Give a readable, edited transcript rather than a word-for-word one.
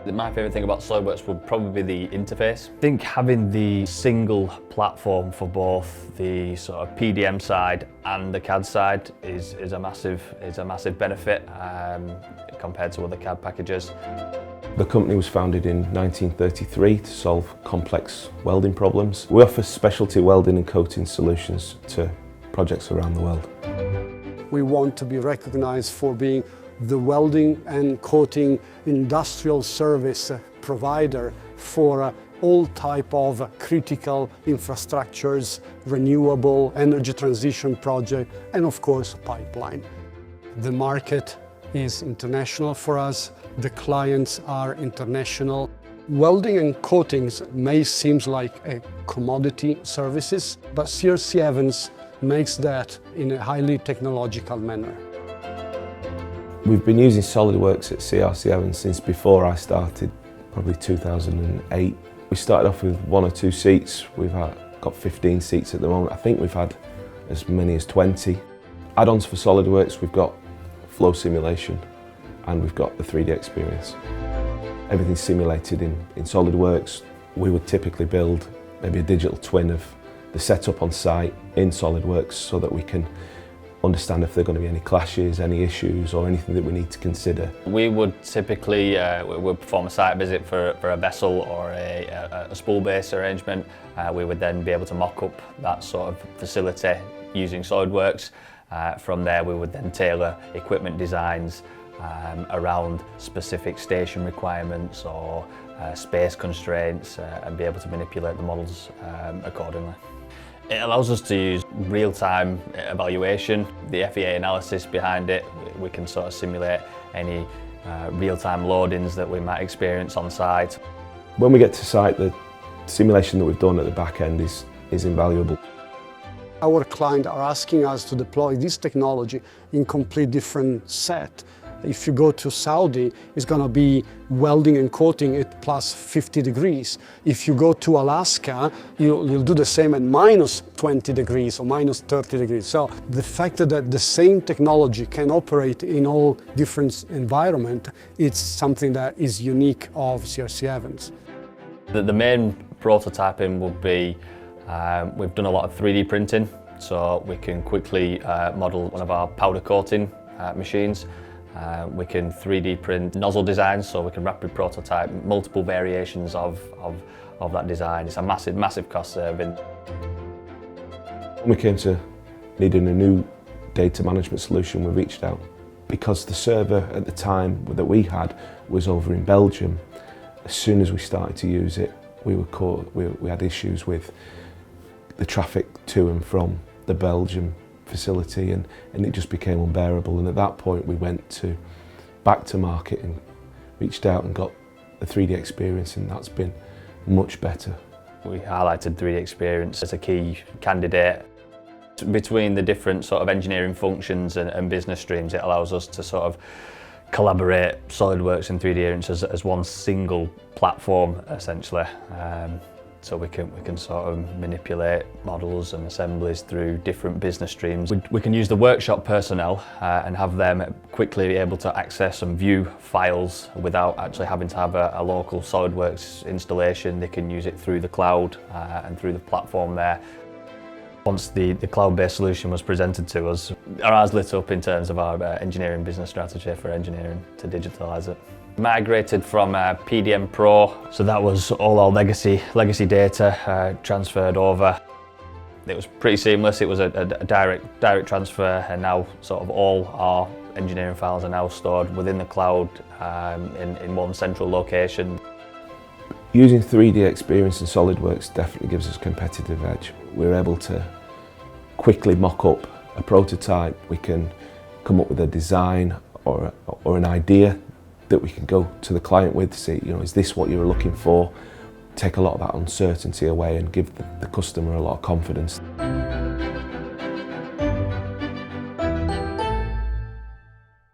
My favourite thing about SOLIDWORKS would probably be the interface. I think having the single platform for both the sort of PDM side and the CAD side is a massive benefit compared to other CAD packages. The company was founded in 1933 to solve complex welding problems. We offer specialty welding and coating solutions to projects around the world. We want to be recognized for being the welding and coating industrial service provider for all type of critical infrastructures, renewable energy transition project, and of course pipeline. The market is international for us, the clients are international. Welding and coatings may seem like a commodity services, but CRC Evans makes that in a highly technological manner. We've been using SOLIDWORKS at CRC Evans since before I started, probably 2008. We started off with 1 or 2 seats. We've got 15 seats at the moment. I think we've had as many as 20. Add-ons for SOLIDWORKS, we've got flow simulation and we've got the 3D experience. Everything's simulated in SOLIDWORKS. We would typically build maybe a digital twin of the setup on site in SOLIDWORKS so that we can understand if there are going to be any clashes, any issues or anything that we need to consider. We would typically we'd perform a site visit for a vessel or a spool-based arrangement. We would then be able to mock up that sort of facility using SOLIDWORKS. From there we would then tailor equipment designs around specific station requirements or space constraints and be able to manipulate the models accordingly. It allows us to use real-time evaluation, the FEA analysis behind it. We can sort of simulate any real-time loadings that we might experience on site. When we get to site, the simulation that we've done at the back end is invaluable. Our clients are asking us to deploy this technology in complete different set. If you go to Saudi, it's going to be welding and coating at plus 50 degrees. If you go to Alaska, you'll do the same at minus 20 degrees or minus 30 degrees. So the fact that the same technology can operate in all different environments, it's something that is unique of CRC Evans. The main prototyping would be, we've done a lot of 3D printing, so we can quickly model one of our powder coating machines. We can 3D print nozzle designs, so we can rapid prototype multiple variations of that design. It's a massive cost saving. When we came to needing a new data management solution, we reached out. Because the server at the time that we had was over in Belgium, as soon as we started to use it, we had issues with the traffic to and from the Belgium facility and it just became unbearable, and at that point we went back to market and reached out and got the 3D experience, and that's been much better. We highlighted 3D experience as a key candidate. Between the different sort of engineering functions and business streams, it allows us to sort of collaborate SOLIDWORKS and 3D experience as one single platform essentially. So we can sort of manipulate models and assemblies through different business streams. We can use the workshop personnel and have them quickly able to access and view files without actually having to have a local SOLIDWORKS installation. They can use it through the cloud and through the platform there. Once the cloud-based solution was presented to us, our eyes lit up in terms of our engineering business strategy for engineering to digitalise it. Migrated from PDM Pro, so that was all our legacy data transferred over. It was pretty seamless. It was a direct transfer, and now sort of all our engineering files are now stored within the cloud in one central location. Using 3D experience in SOLIDWORKS definitely gives us a competitive edge. We're able to quickly mock up a prototype. We can come up with a design or an idea that we can go to the client with, see, is this what you're looking for? Take a lot of that uncertainty away and give the customer a lot of confidence.